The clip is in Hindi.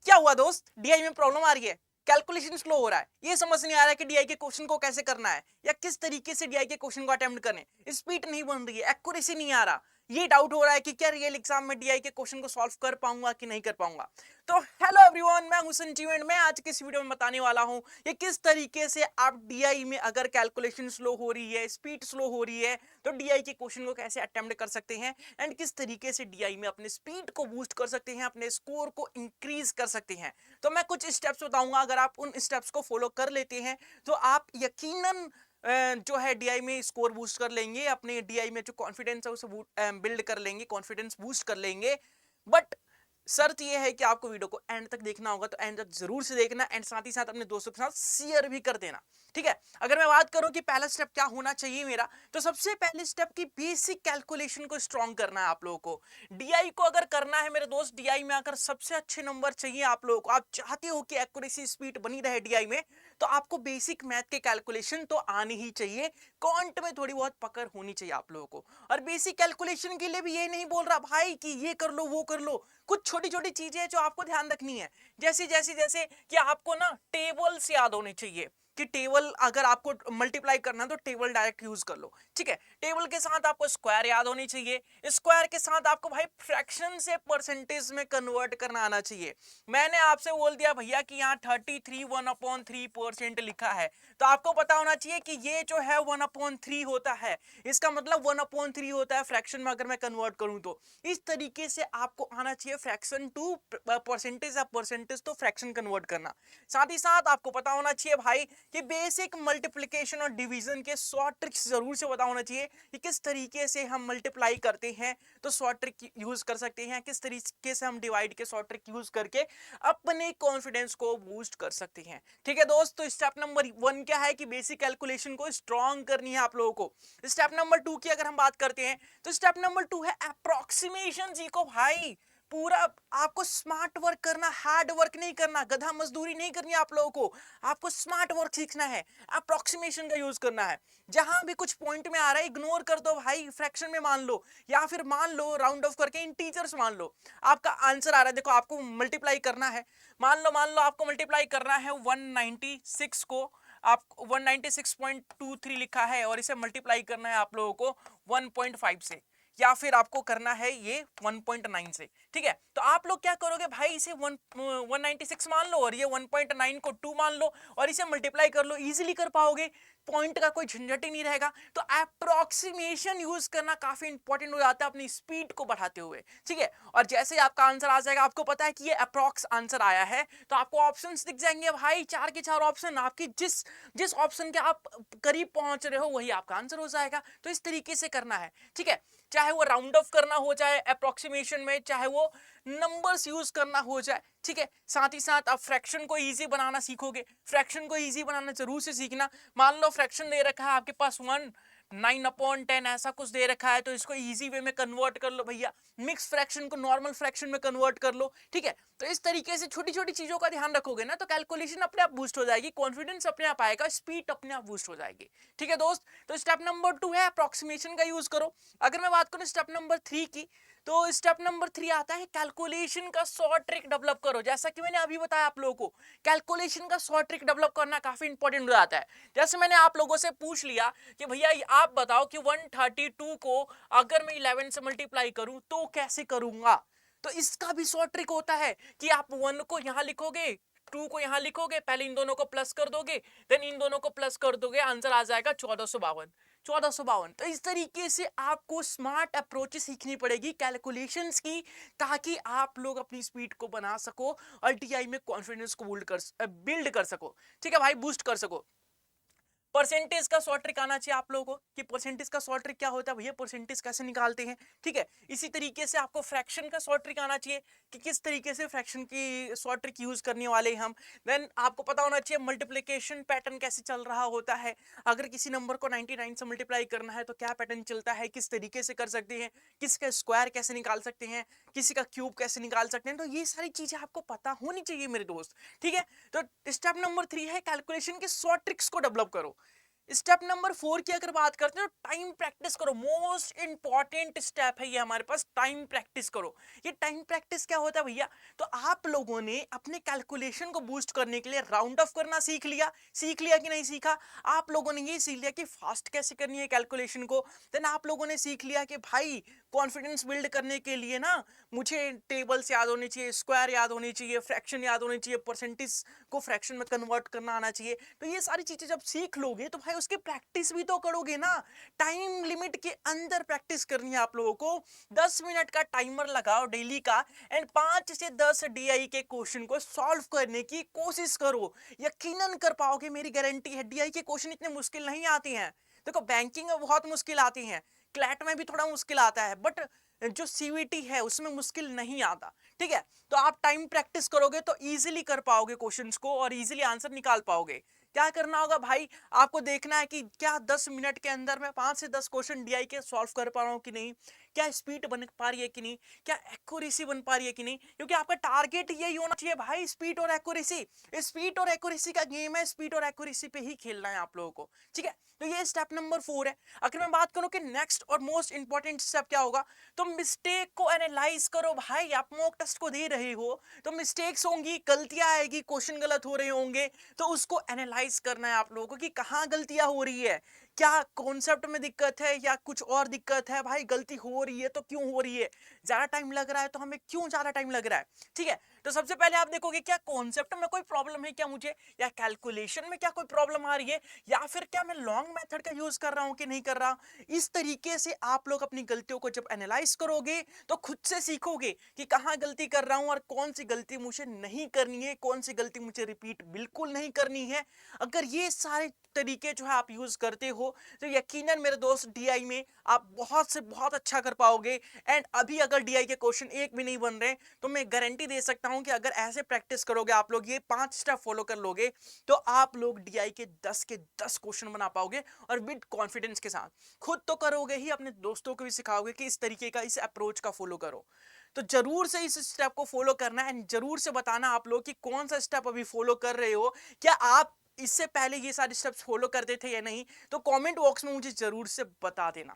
क्या हुआ दोस्त, डीआई में प्रॉब्लम आ रही है, कैलकुलेशन स्लो हो रहा है, ये समझ नहीं आ रहा है कि डीआई के क्वेश्चन को कैसे करना है या किस तरीके से डीआई के क्वेश्चन को अटेम्प्ट करें, स्पीड नहीं बन रही है, एक्यूरेसी नहीं आ रहा, ये डाउट हो रहा है कि क्या रियल एग्जाम में डीआई के क्वेश्चन को सॉल्व कर पाऊंगा कि नहीं कर पाऊंगा। तो हेलो एवरीवन, मैं हूं संजीव एंड मैं आज के इस वीडियो में बताने वाला हूं ये किस तरीके से आप डीआई में अगर कैलकुलेशन स्लो हो रही है, स्पीड स्लो हो रही है, तो डीआई के क्वेश्चन को कैसे अटेम्प्ट कर सकते हैं एंड किस तरीके से डीआई में अपने स्पीड को बूस्ट कर सकते हैं, अपने स्कोर को इंक्रीज कर सकते हैं। तो मैं कुछ स्टेप्स बताऊंगा, अगर आप उन स्टेप्स को फॉलो कर लेते हैं तो आप यकीनन जो है डीआई में स्कोर बूस्ट कर लेंगे, अपने डीआई में जो कॉन्फिडेंस है उसे बिल्ड कर लेंगे, कॉन्फिडेंस बूस्ट कर लेंगे। बट शर्त यह है कि आपको वीडियो को एंड तक देखना होगा, तो एंड तक जरूर से देखना एंड साथ ही साथ अपने दोस्तों के साथ शेयर भी कर देना, ठीक है। अगर मैं बात करूं कि पहला स्टेप क्या होना चाहिए मेरा, तो सबसे पहले स्टेप की बेसिक कैलकुलेशन को स्ट्रॉन्ग करना है आप लोगों को। डीआई को अगर करना है मेरे दोस्त, डीआई में अगर सबसे अच्छे नंबर चाहिए आप लोगों को, आप चाहते हो कि एक्यूरेसी स्पीड बनी रहे डीआई में, तो आपको बेसिक मैथ के कैलकुलेशन तो आनी ही चाहिए, क्वांट में थोड़ी बहुत पकड़ होनी चाहिए आप लोगों को। और बेसिक कैलकुलेशन के लिए भी ये नहीं बोल रहा भाई कि ये कर लो वो कर लो, कुछ छोटी छोटी चीजें जो आपको ध्यान रखनी है, जैसे जैसे जैसे कि आपको ना टेबल्स याद होने चाहिए, कि टेबल अगर आपको मल्टीप्लाई करना है तो टेबल डायरेक्ट यूज कर लो, ठीक है। टेबल के साथ आपको स्क्वायर याद होनी चाहिए, स्क्वायर के साथ आपको भाई फ्रैक्शन से परसेंटेज में कन्वर्ट करना आना चाहिए। मैंने आपसे बोल दिया भैया कि यहाँ 33 1/3% लिखा है, तो आपको पता होना चाहिए कि ये जो है 1/3 होता है, इसका मतलब 1/3 होता है फ्रैक्शन में अगर मैं कन्वर्ट करूं तो। इस तरीके से आपको आना चाहिए फ्रैक्शन टू परसेंटेज या परसेंटेज तो फ्रैक्शन कन्वर्ट करना। साथ ही साथ आपको पता होना चाहिए भाई कि बेसिक मल्टीप्लिकेशन और डिवीजन के शॉर्ट ट्रिक्स जरूर से पता होना चाहिए कि किस तरीके से हम मल्टीप्लाई करते हैं तो शॉर्ट ट्रिक यूज कर सकते हैं, किस तरीके से हम डिवाइड के शॉर्ट ट्रिक यूज करके अपने कॉन्फिडेंस को बूस्ट कर सकते हैं, ठीक है दोस्त। तो स्टेप नंबर 1 क्या है कि बेसिक कैलकुलेशन को स्ट्रॉन्ग करनी है आप लोगों को। स्टेप नंबर 2 की अगर हम बात करते हैं तो स्टेप नंबर 2 है अप्रोक्सीमेशन सीखो भाई। पूरा आपको स्मार्ट वर्क करना, हार्ड वर्क नहीं करना, गधा मजदूरी नहीं करनी आप लोगों को, आपको स्मार्ट वर्क सीखना है, अप्रोक्सीमेशन का यूज करना है। जहां भी कुछ पॉइंट में आ रहा है इग्नोर कर दो भाई, फ्रैक्शन में मान लो या फिर मान लो राउंड ऑफ करके इंटीजर्स मान लो। आपका आंसर आ रहा है, देखो आपको मल्टीप्लाई करना है, मान लो आपको मल्टीप्लाई करना है 196 को, आप 196.23 लिखा है और इसे मल्टीप्लाई करना है आप लोगों को 1.5 से, या फिर आपको करना है ये 1.9 से, ठीक है। तो आप लोग क्या करोगे भाई, इसे 196 मान लो और ये 1.9 को 2 मान लो और इसे मल्टीप्लाई कर लो, इजीली कर पाओगे, पॉइंट का कोई झंझट ही नहीं रहेगा। तो अप्रोक्सीमेशन यूज करना काफी इंपॉर्टेंट हो जाता है अपनी स्पीड को बढ़ाते हुए, ठीक है। और जैसे ही आपका आंसर आ जाएगा, आपको पता है कि ये अप्रोक्स आंसर आया है, तो आपको ऑप्शंस दिख जाएंगे भाई, 4 के 4 ऑप्शन, आपकी जिस जिस ऑप्शन के आप करीब पहुंच रहे हो वही आपका आंसर हो जाएगा। तो इस तरीके से करना है, ठीक है। चाहे वो राउंड ऑफ करना हो जाए अप्रोक्सीमेशन में, चाहे वो नंबर्स यूज करना हो जाए, ठीक है। साथ ही साथ आप फ्रैक्शन को इजी बनाना सीखोगे, फ्रैक्शन को इजी बनाना जरूर से सीखना। मान लो फ्रैक्शन दे रखा है आपके पास 9/10 ऐसा कुछ दे रखा है, तो इसको इजी वे में कन्वर्ट कर लो भैया, मिक्स फ्रैक्शन को नॉर्मल फ्रैक्शन में कन्वर्ट कर लो, ठीक है। तो इस तरीके से छोटी छोटी चीजों का ध्यान रखोगे ना, तो कैलकुलेशन अपने आप बूस्ट हो जाएगी, कॉन्फिडेंस अपने आप आएगा, स्पीड अपने आप बूस्ट हो जाएगी, ठीक है दोस्त। तो स्टेप नंबर 2 है अप्रोक्सीमेशन का यूज करो। अगर मैं बात करूं स्टेप नंबर 3 की, तो स्टेप नंबर 3 आता है कैलकुलेशन का शॉर्ट ट्रिक डेवलप करो। जैसा कि मैंने अभी बताया आप लोगों को, कैलकुलेशन का शॉर्ट ट्रिक डेवलप करना काफी इंपॉर्टेंट हो जाता है। जैसे मैंने आप लोगों से पूछ लिया कि भैया आप बताओ कि 132 को अगर मैं 11 से मल्टीप्लाई करूं तो कैसे करूंगा, तो इसका भी शॉर्ट ट्रिक होता है कि आप 1 को यहां लिखोगे, 2 को यहां लिखोगे, पहले इन दोनों को प्लस कर दोगे, देन इन दोनों को प्लस कर दोगे, आंसर आ जाएगा 1452। तो इस तरीके से आपको स्मार्ट अप्रोच सीखनी पड़ेगी कैलकुलेशंस की, ताकि आप लोग अपनी स्पीड को बना सको और टीआई में कॉन्फिडेंस को बिल्ड कर सको, ठीक है भाई, बूस्ट कर सको। परसेंटेज का शॉर्ट ट्रिक आना चाहिए आप लोगों को कि परसेंटेज का शॉर्ट ट्रिक क्या होता है भैया, परसेंटेज कैसे निकालते हैं, ठीक है। इसी तरीके से आपको फ्रैक्शन का शॉर्ट ट्रिक आना चाहिए कि किस तरीके से फ्रैक्शन की शॉर्ट ट्रिक यूज करने वाले हम। देन आपको पता होना चाहिए मल्टीप्लिकेशन पैटर्न कैसे चल रहा होता है, अगर किसी नंबर को 99 से मल्टीप्लाई करना है तो क्या पैटर्न चलता है, किस तरीके से कर सकते हैं, किसका स्क्वायर कैसे निकाल सकते हैं, किसी का क्यूब कैसे निकाल सकते हैं, तो ये सारी चीजें आपको पता होनी चाहिए मेरे दोस्त, ठीक है। तो स्टेप नंबर 3 है कैलकुलेशन के शॉर्ट ट्रिक्स को डेवलप करो। स्टेप नंबर 4 की अगर बात करते हैं तो टाइम प्रैक्टिस करो। मोस्ट इंपॉर्टेंट स्टेप है ये हमारे पास, टाइम प्रैक्टिस करो। ये टाइम प्रैक्टिस क्या होता है भैया? तो आप लोगों ने अपने कैलकुलेशन को बूस्ट करने के लिए राउंड ऑफ करना सीख लिया। सीख लिया कि नहीं सीखा? आप लोगों ने ये सीख लिया कि फास्ट कैसे करनी है कैलकुलेशन को। देन आप लोगों ने सीख लिया कि भाई कॉन्फिडेंस बिल्ड करने के लिए ना मुझे टेबल्स याद होनी चाहिए, स्क्वायर याद होनी चाहिए, फ्रैक्शन याद होनी चाहिए, परसेंटेज को फ्रैक्शन में कन्वर्ट करना आना चाहिए। तो ये सारी चीजें जब सीख लोगे तो भाई उसकी प्रैक्टिस भी तो करोगे ना। टाइम लिमिट के अंदर प्रैक्टिस करनी है आप लोगों को। 10 मिनट का टाइमर लगाओ डेली का एंड 5 से 10 डीआई के क्वेश्चन को सॉल्व करने की कोशिश करो। यकीनन कर पाओगे, मेरी गारंटी है। डीआई के क्वेश्चन इतने मुश्किल नहीं आते हैं। देखो बैंकिंग में बहुत मुश्किल आती हैं, क्लैट में भी थोड़ा मुश्किल आता है, बट जो सीवीटी है उसमें मुश्किल नहीं आता। ठीक है, तो आप टाइम प्रैक्टिस करोगे तो इजीली कर पाओगे क्वेश्चंस को और इजीली आंसर निकाल पाओगे। क्या करना होगा भाई? आपको देखना है कि क्या 10 मिनट के अंदर मैं 5 से 10 क्वेश्चन डीआई के सॉल्व कर पा रहा हूं कि नहीं, क्या स्पीड बन पा रही है कि नहीं, क्या एक्यूरेसी बन पा रही है कि नहीं। क्योंकि आपका टारगेट यही होना चाहिए भाई, स्पीड और एक्यूरेसी। स्पीड और एक्यूरेसी का गेम है, स्पीड और एक्यूरेसी पे ही खेलना है आप लोगों को। ठीक है, तो ये स्टेप नंबर 4 है। अगर मैं बात करूं कि नेक्स्ट और मोस्ट इंपॉर्टेंट स्टेप क्या होगा, तो मिस्टेक को एनालाइज करो। भाई आप मॉक टेस्ट को दे रहे हो तो मिस्टेक्स होंगी, गलतियां आएगी, क्वेश्चन गलत हो रहे होंगे, तो उसको एनालाइज करना है आप लोगों को कि कहां गलतियां हो रही है। क्या कॉन्सेप्ट में दिक्कत है या कुछ और दिक्कत है? भाई गलती हो रही है तो क्यों हो रही है? ज्यादा टाइम लग रहा है तो हमें क्यों ज्यादा टाइम लग रहा है? ठीक है, तो सबसे पहले आप देखोगे क्या कॉन्सेप्ट में कोई प्रॉब्लम है क्या मुझे, या कैलकुलेशन में क्या कोई प्रॉब्लम आ रही है, या फिर क्या मैं लॉन्ग मेथड का यूज कर रहा हूं कि नहीं कर रहा। इस तरीके से आप लोग अपनी गलतियों को जब एनालाइज करोगे तो खुद से सीखोगे कि कहां गलती कर रहा हूं और कौन सी गलती मुझे नहीं करनी है, कौन सी गलती मुझे रिपीट बिल्कुल नहीं करनी है। अगर ये सारे तरीके जो है आप यूज करते हो तो यकीनन मेरे दोस्त डीआई में आप बहुत से बहुत अच्छा कर पाओगे। एंड अभी अगर डीआई के क्वेश्चन एक भी नहीं बन रहे तो मैं गारंटी दे सकता हूं कि अगर ऐसे प्रैक्टिस करोगे आप लोग, ये 5 स्टेप फॉलो कर लोगे, तो आप लोग डीआई के 10 क्वेश्चन बना पाओगे और विद कॉन्फिडेंस के साथ। खुद तो करोगे ही, अपने दोस्तों को भी सिखाओगे कि इस तरीके का, इस अप्रोच का फॉलो करो। तो जरूर से इस स्टेप को फॉलो करना है एंड जरूर से बताना आप लोग कि कौन सा स्टेप अभी फॉलो कर रहे हो। क्या आप इससे पहले ये सारे स्टेप्स फॉलो करते थे या नहीं, तो कमेंट बॉक्स में मुझे जरूर से बता देना।